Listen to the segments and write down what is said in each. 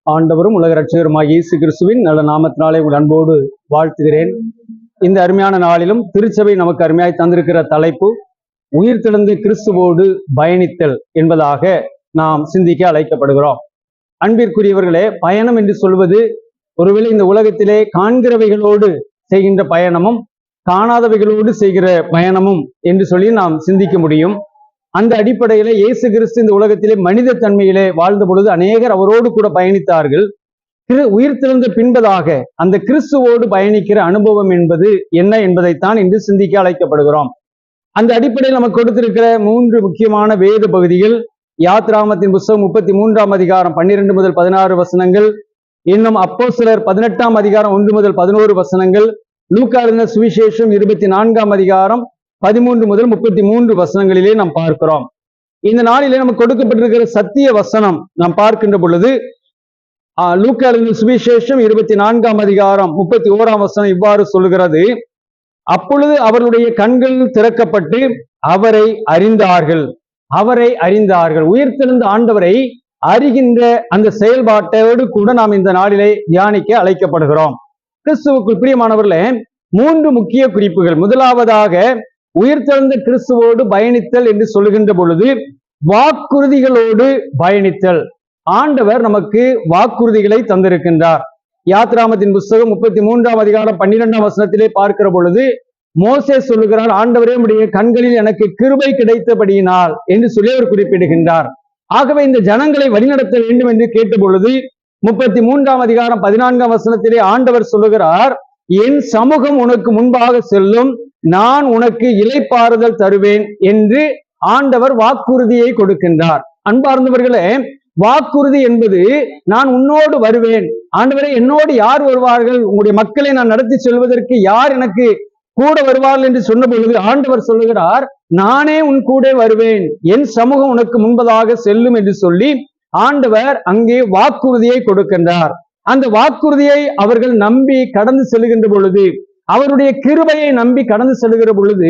ஆண்டவரும் உலக ரட்சகருமாகிய இயேசு கிறிஸ்துவின் நல்ல நாமத்தினாலே உங்கள் அன்போடு வாழ்த்துகிறேன். இந்த அருமையான நாளிலும் திருச்சபை நமக்கு அருமையாய் தந்திருக்கிற தலைப்பு உயிர்த்தெழுந்த கிறிஸ்துவோடு பயணித்தல் என்பதாக நாம் சிந்திக்க அழைக்கப்படுகிறோம். அன்பிற்குரியவர்களே, பயணம் என்று சொல்வது ஒருவேளை இந்த உலகத்திலே காண்கிறவைகளோடு செய்கின்ற பயணமும் காணாதவைகளோடு செய்கிற பயணமும் என்று சொல்லி நாம் சிந்திக்க முடியும். அந்த அடிப்படையில இயேசு கிறிஸ்து இந்த உலகத்திலே மனித தன்மையிலே வாழ்ந்த பொழுது அநேகர் அவரோடு கூட பயணித்தார்கள். உயிர்த்தெழுந்த பின்பதாக அந்த கிறிஸ்துவோடு பயணிக்கிற அனுபவம் என்பது என்ன என்பதைத்தான் இன்று சிந்திக்க அழைக்கப்படுகிறோம். அந்த அடிப்படையில் நமக்கு கொடுத்திருக்கிற 3 முக்கியமான வேத பகுதிகள்: யாத்ராகமத்தின் புத்தகம் 33ஆம் அதிகாரம் 12 முதல் 16 வசனங்கள், இன்னும் அப்போஸ்தலர் 18ஆம் அதிகாரம் 1 முதல் 11 வசனங்கள், லூக்கா எழுதின சுவிசேஷம் 24ஆம் அதிகாரம் 13 முதல் 33 வசனங்களிலே நாம் பார்க்கிறோம். இந்த நாளிலே நமக்கு கொடுக்கப்பட்டிருக்கிற சத்திய வசனம் நாம் பார்க்கின்ற பொழுது லூக்கா எழுதின சுவிசேஷம் 24ஆம் அதிகாரம் 31ஆம் வசனம் இவ்வாறு சொல்லுகிறது: அப்பொழுது அவர்களுடைய கண்கள் திறக்கப்பட்டு அவரை அறிந்தார்கள். உயிர்த்தெழுந்த ஆண்டவரை அறிகின்ற அந்த செயல்பாட்டோடு கூட நாம் இந்த நாளிலே தியானிக்க அழைக்கப்படுகிறோம். கிறிஸ்துவுக்குள் பிரியமானவர்களே, 3 முக்கிய குறிப்புகள். முதலாவதாக, உயிர்த்தெழுந்த கிறிஸ்துவோடு பயணித்தல் என்று சொல்லுகின்ற பொழுது வாக்குறுதிகளோடு பயணித்தல். ஆண்டவர் நமக்கு வாக்குறுதிகளை தந்திருக்கின்றார். யாத்ராகமத்தின் புத்தகம் 33ஆம் அதிகாரம் 12ஆம் வசனத்திலே பார்க்கிற பொழுது மோசே சொல்லுகிறார், ஆண்டவரே உம்முடைய கண்களில் எனக்கு கிருபை கிடைத்தபடியினால் என்று சொல்லி அவர் குறிப்பிடுகின்றார். ஆகவே இந்த ஜனங்களை வழிநடத்த வேண்டும் என்று கேட்ட பொழுது 33ஆம் அதிகாரம் 14ஆம் வசனத்திலே ஆண்டவர் சொல்லுகிறார், என் சமூகம் உனக்கு முன்பாக செல்லும், நான் உனக்கு இளைப்பாறுதல் தருவேன் என்று ஆண்டவர் வாக்குறுதியை கொடுக்கின்றார். அன்பார்ந்தவர்களே, வாக்குறுதி என்பது நான் உன்னோடு வருவேன். ஆண்டவரே, என்னோடு யார் வருவார்கள்? உங்களுடைய மக்களை நான் நடத்தி செல்வதற்கு யார் எனக்கு கூட வருவார்கள் என்று சொன்ன பொழுது ஆண்டவர் சொல்லுகிறார், நானே உன் கூட வருவேன், என் சமூகம் உனக்கு முன்பதாக செல்லும் என்று சொல்லி ஆண்டவர் அங்கே வாக்குறுதியை கொடுக்கின்றார். அந்த வாக்குறுதியை அவர்கள் நம்பி கடந்து செல்கின்ற பொழுது, அவருடைய கிருபையை நம்பி கடந்து செல்கிற பொழுது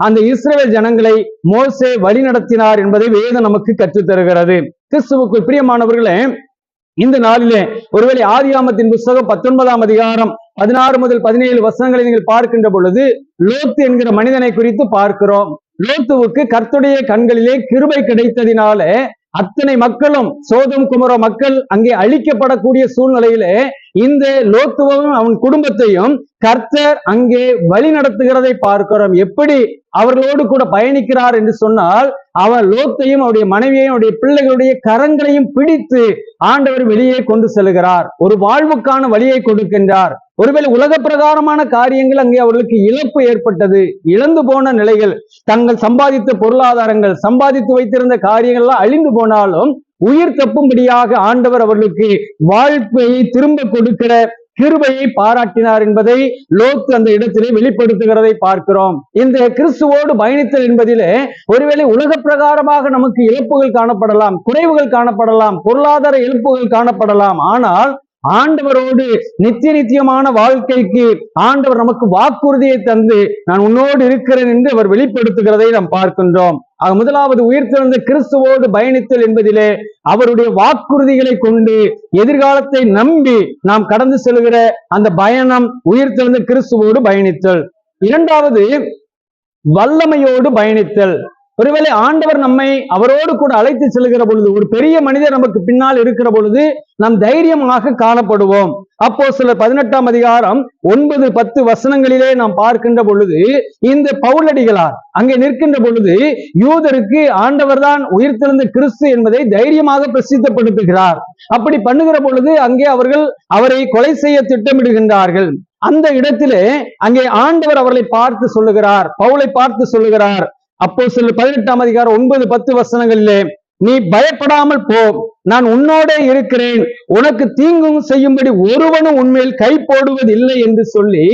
அந்த இஸ்ரவேல் ஜனங்களை மோசே வழி நடத்தினார் என்பதை வேதம் நமக்கு கற்றுத் தருகிறது. கிறிஸ்துவுக்குள் பிரியமானவர்களே, இந்த நாளிலே ஒருவேளை ஆதியாகமத்தின் புத்தகம் 19ஆம் அதிகாரம் 16 முதல் 17 வசனங்களை நீங்கள் பார்க்கின்ற பொழுது லோத்து என்கிற மனிதனை குறித்து பார்க்கிறோம். லோத்துவுக்கு கர்த்தருடைய கண்களிலே கிருபை கிடைத்ததினாலே அத்தனை மக்களும், சோதோம் குமோரா மக்கள் அங்கே அழிக்கப்படக்கூடிய சூழ்நிலையிலே இந்த லோத்துவும் அவன் குடும்பத்தையும் கர்த்தர் அங்கே வழி நடத்துகிறதை பார்க்கிறோம். எப்படி அவர்களோடு கூட பயணிக்கிறார் என்று சொன்னால், அவன் லோத்தையும் அவருடைய மனைவியையும் அவருடைய பிள்ளைகளுடைய கரங்களையும் பிடித்து ஆண்டவர் வெளியே கொண்டு செல்கிறார். ஒரு வாழ்வுக்கான வழியை கொடுக்கின்றார். ஒருவேளை உலக பிரகாரமான காரியங்கள் அங்கே அவர்களுக்கு இழப்பு ஏற்பட்டது, இழந்து போன நிலைகள், தங்கள் சம்பாதித்த பொருளாதாரங்கள், சம்பாதித்து வைத்திருந்த காரியங்கள்லாம் அழிந்து போனாலும் உயிர் தப்பும்படியாக ஆண்டவர் அவர்களுக்கு வாழ்க்கையை திரும்ப கொடுக்கிற கிருபையை பாராட்டினார் என்பதை லோத்து அந்த இடத்திலே வெளிப்படுத்துகிறதை பார்க்கிறோம். இந்த கிறிஸ்துவோடு பயணித்தல் என்பதிலே ஒருவேளை உலக பிரகாரமாக நமக்கு இழப்புகள் காணப்படலாம், குறைவுகள் காணப்படலாம், பொருளாதார இழப்புகள் காணப்படலாம். ஆனால் ஆண்டவரோடு நித்தியமான வாழ்க்கைக்கு ஆண்டவர் நமக்கு வாக்குறுதியை தந்து நான் உன்னோடு இருக்கிறேன் என்று அவர் வெளிப்படுத்துகிறதை நாம் பார்க்கின்றோம். முதலாவது, உயிர்த்தெழுந்த கிறிஸ்துவோடு பயணித்தல் என்பதிலே அவருடைய வாக்குறுதிகளை கொண்டு எதிர்காலத்தை நம்பி நாம் கடந்து செல்கிற அந்த பயணம் உயிர்த்தெழுந்த கிறிஸ்துவோடு பயணித்தல். இரண்டாவது, வல்லமையோடு பயணித்தல். ஒருவேளை ஆண்டவர் நம்மை அவரோடு கூட அழைத்து செல்கிற பொழுது, ஒரு பெரிய மனிதர் நமக்கு பின்னால் இருக்கிற பொழுது நாம் தைரியமாக காணப்படுவோம். அப்போஸ்தலர் 18ஆம் அதிகாரம் 9-10 வசனங்களிலே நாம் பார்க்கின்ற பொழுது இந்த பவுலடிகளார் அங்கே நிற்கின்ற பொழுது யூதருக்கு ஆண்டவர் தான் உயிர்த்தெழுந்த கிறிஸ்து என்பதை தைரியமாக பிரசித்தப்படுத்துகிறார். அப்படி பண்ணுகிற பொழுது அங்கே அவர்கள் அவரை கொலை செய்ய திட்டமிடுகின்றார்கள். அந்த இடத்திலே அங்கே ஆண்டவர் அவர்களை பார்த்து சொல்லுகிறார், பவுலை பார்த்து சொல்லுகிறார். அப்போஸ்தலர் 18ஆம் அதிகாரம் 9-10 வசனங்களிலே, நீ பயப்படாமல் போ, நான் உன்னோடே இருக்கிறேன், உனக்கு தீங்கும் செய்யும்படி ஒருவனும் உன்மேல் கை போடுவதில்லை என்று சொல்லி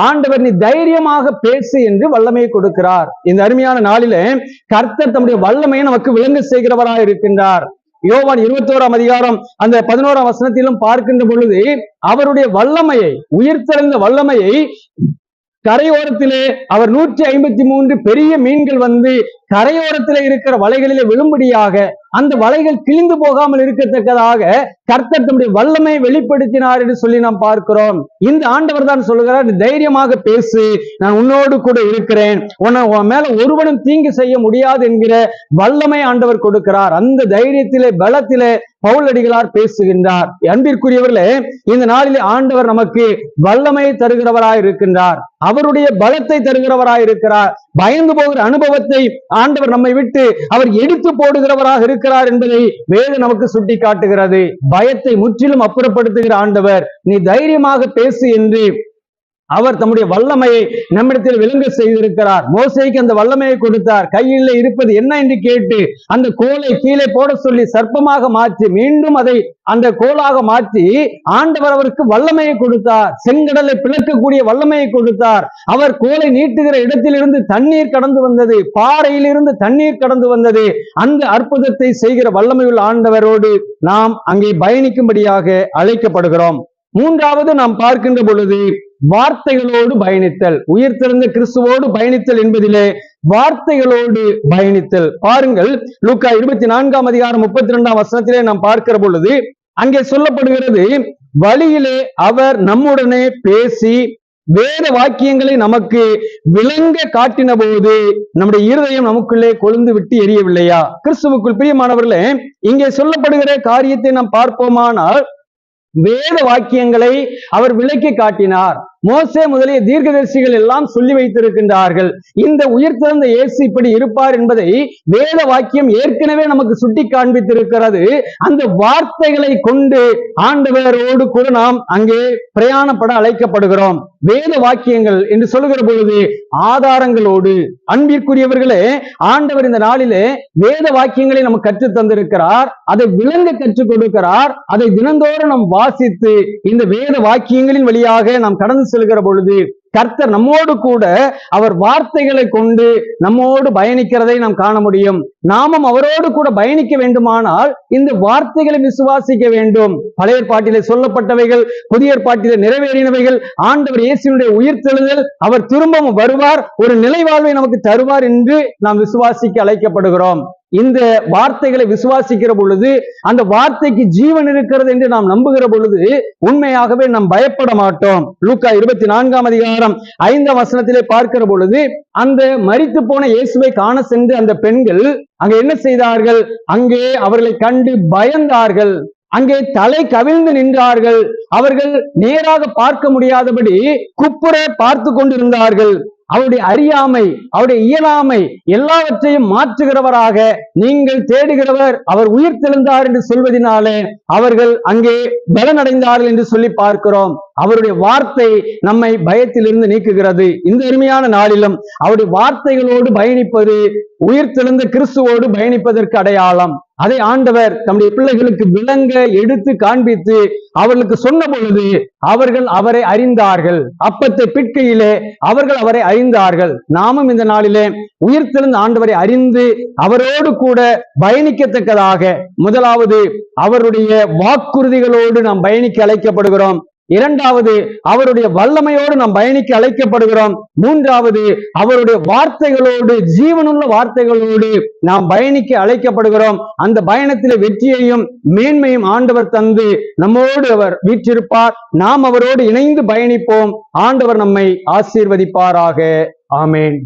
ஆண்டவர் நீ தைரியமாக பேசு என்று வல்லமையை கொடுக்கிறார். இந்த அருமையான நாளிலே கர்த்தர் தம்முடைய வல்லமையை நமக்கு விளங்க செய்கிறவராக இருக்கின்றார். யோவான் 21ஆம் அதிகாரம் அந்த 11ஆம் வசனத்திலும் பார்க்கின்ற பொழுது அவருடைய வல்லமையை, உயிர்த்தெழுந்த வல்லமையை கரையோரத்திலே அவர் 153 பெரிய மீன்கள் வந்து கரையோரத்தில் இருக்கிற வலைகளிலே விழும்படியாக அந்த வலைகள் கிழிந்து போகாமல் இருக்கத்தக்கதாக கர்த்தர் தம்முடைய வல்லமை வெளிப்படுத்தினார் என்று சொல்லி நாம் பார்க்கிறோம். இந்த ஆண்டவர் தான் சொல்லுகிறார், தைரியமாக பேசு, நான் உன்னோடு கூட இருக்கிறேன், உன் மேல ஒருவனும் தீங்கு செய்ய முடியாது என்கிற வல்லமை ஆண்டவர் கொடுக்கிறார். அந்த தைரியத்திலே பலத்திலே பவுலடிகளார் பேசுகின்றார். அன்பிற்குரியவர்களே, இந்த நாளிலே ஆண்டவர் நமக்கு வல்லமை தருகிறவராய் இருக்கின்றார், அவருடைய பலத்தை தருகிறவராய் இருக்கிறார். பயந்து போகிற அனுபவத்தை ஆண்டவர் நம்மை விட்டு அவர் எடுத்து போடுகிறவராக இருக்கிறார் என்பதை வேதம் நமக்கு சுட்டி காட்டுகிறது. பயத்தை முற்றிலும் அப்புறப்படுத்துகிற ஆண்டவர், நீ தைரியமாக பேசு என்று அவர் தம்முடைய வல்லமையை நம்மிடத்தில் விளங்க செய்திருக்கிறார். மோசேக்கு அந்த வல்லமையை கொடுத்தார். கையில் இருப்பது என்ன என்று கேட்டு அந்த கோலை கீழே போட சொல்லி சர்ப்பமாக மாற்றி மீண்டும் அதை அந்த கோலாக மாற்றி ஆண்டவர் அவருக்கு வல்லமையை கொடுத்தார். செங்கடலை பிளக்கக்கூடிய வல்லமையை கொடுத்தார். அவர் கோலை நீட்டுகிற இடத்திலிருந்து தண்ணீர் கடந்து வந்தது, பாறையிலிருந்து தண்ணீர் கடந்து வந்தது. அந்த அற்புதத்தை செய்கிற வல்லமையுள்ள ஆண்டவரோடு நாம் அங்கே பயணிக்கும்படியாக அழைக்கப்படுகிறோம். மூன்றாவது நாம் பார்க்கின்ற பொழுது வார்த்தைகளோடு பயணித்தல். உயிர்த்தெழுந்த கிறிஸ்துவோடு பயணித்தல் என்பதிலே வார்த்தைகளோடு பயணித்தல். பாருங்கள், லூக்கா 24ஆம் அதிகாரம் 32ஆம் வசனத்திலே நாம் பார்க்கிற பொழுது அங்கே சொல்லப்படுகிறது, வழியிலே அவர் நம்முடனே பேசி வேத வாக்கியங்களை நமக்கு விளங்க காட்டின போது நம்முடைய இருதயம் நமக்குள்ளே கொழுந்து விட்டு எரியவில்லையா? கிறிஸ்துவுக்குள் பிரியமானவர்களே, இங்கே சொல்லப்படுகிற காரியத்தை நாம் பார்ப்போமானால் வேத வாக்கியங்களை அவர் விளக்கி காட்டினார். மோசே முதலிய தீர்க்கதரிசிகள் எல்லாம் சொல்லி வைத்திருக்கின்றார்கள். இந்த உயிர்த்தெழுந்த இயேசு இப்படி இருப்பார் என்பதை வேத வாக்கியம் ஏற்கனவே நமக்கு சுட்டி காண்பித்திருக்கிறது. அந்த வார்த்தைகளை கொண்டு ஆண்டவரோடு கூட நாம் அங்கே பிரயாணப்பட அழைக்கப்படுகிறோம். வேத வாக்கியங்கள் என்று சொல்லுகிற பொழுது ஆதாரங்களோடு. அன்பிற்குரியவர்களே, ஆண்டவர் இந்த நாளிலே வேத வாக்கியங்களை நமக்கு கற்றுத் தந்திருக்கிறார். அதை விளங்க கற்றுக் கொடுக்கிறார். அதை தினந்தோறும் நாம் வாசித்து இந்த வேத வாக்கியங்களின் வழியாக நாம் கடந்து செல்கிற பொழுது கர்த்தர் நம்மோடு கூட அவர் வார்த்தைகளை கொண்டு நம்மோடு பயணிக்கிறதை நாம் காண முடியும். நாமும் அவரோடு கூட பயணிக்க வேண்டுமானால் இந்த வார்த்தைகளை விசுவாசிக்க வேண்டும். பழைய ஏற்பாட்டிலே சொல்லப்பட்டவைகள் புதிய ஏற்பாட்டிலே நிறைவேறினவைகள். ஆண்டவர் இயேசுவினுடைய உயிர்த்தெழுதல், அவர் திரும்பவும் வருவார், ஒரு நிலை வாழ்வை நமக்கு தருவார் என்று நாம் விசுவாசிக்க அழைக்கப்படுகிறோம். இந்த வார்த்தைகளை விசுவாசிக்கிற பொழுது அந்த வார்த்தைக்கு ஜீவன் இருக்கிறது என்று நாம் நம்புகிற பொழுது உண்மையாகவே நாம் பயப்பட மாட்டோம். லூக்கா 24ஆம் அதிகாரம் 5ஆம் வசனத்திலே பார்க்கிற பொழுது அந்த மரித்து போன இயேசுவை காண சென்று அந்த பெண்கள் அங்கே என்ன செய்தார்கள்? அங்கே அவர்களை கண்டு பயந்தார்கள். அங்கே தலை கவிழ்ந்து நின்றார்கள். அவர்கள் நேராக பார்க்க முடியாதபடி குப்புற பார்த்து கொண்டிருந்தார்கள். அவருடைய அறியாமை, அவருடைய இயலாமை எல்லாவற்றையும் மாற்றுகிறவராக நீங்கள் தேடுகிறவர் அவர் உயிர் தெழுந்தார் என்று சொல்வதனாலே அவர்கள் அங்கே பலனடைந்தார்கள் என்று சொல்லி பார்க்கிறோம். அவருடைய வார்த்தை நம்மை பயத்திலிருந்து நீக்குகிறது. இந்த அருமையான நாளிலும் அவருடைய வார்த்தைகளோடு பயணிப்பது உயிர்த்தெழுந்த கிறிஸ்துவோடு பயணிப்பதற்கு அடையாளம். அதை ஆண்டவர் தம்முடைய பிள்ளைகளுக்கு விளங்க எடுத்து காண்பித்து அவர்களுக்கு சொன்ன பொழுது அவர்கள் அவரை அறிந்தார்கள். அப்பத்தை பிற்கையிலே அவர்கள் அவரை அறிந்தார்கள். நாமும் இந்த நாளிலே உயிர்த்தெழுந்த ஆண்டவரை அறிந்து அவரோடு கூட பயணிக்கத்தக்கதாக முதலாவது அவருடைய வாக்குறுதிகளோடு நாம் பயணிக்க அழைக்கப்படுகிறோம். இரண்டாவது அவருடைய வல்லமையோடு நாம் பயணிக்க அழைக்கப்படுகிறோம். மூன்றாவது அவருடைய வார்த்தைகளோடு, ஜீவனுள்ள வார்த்தைகளோடு நாம் பயணிக்க அழைக்கப்படுகிறோம். அந்த பயணத்திலே வெற்றியையும் மேன்மையும் ஆண்டவர் தந்து நம்மோடு அவர் வீற்றிருப்பார். நாம் அவரோடு இணைந்து பயணிப்போம். ஆண்டவர் நம்மை ஆசீர்வதிப்பாராக. ஆமேன்.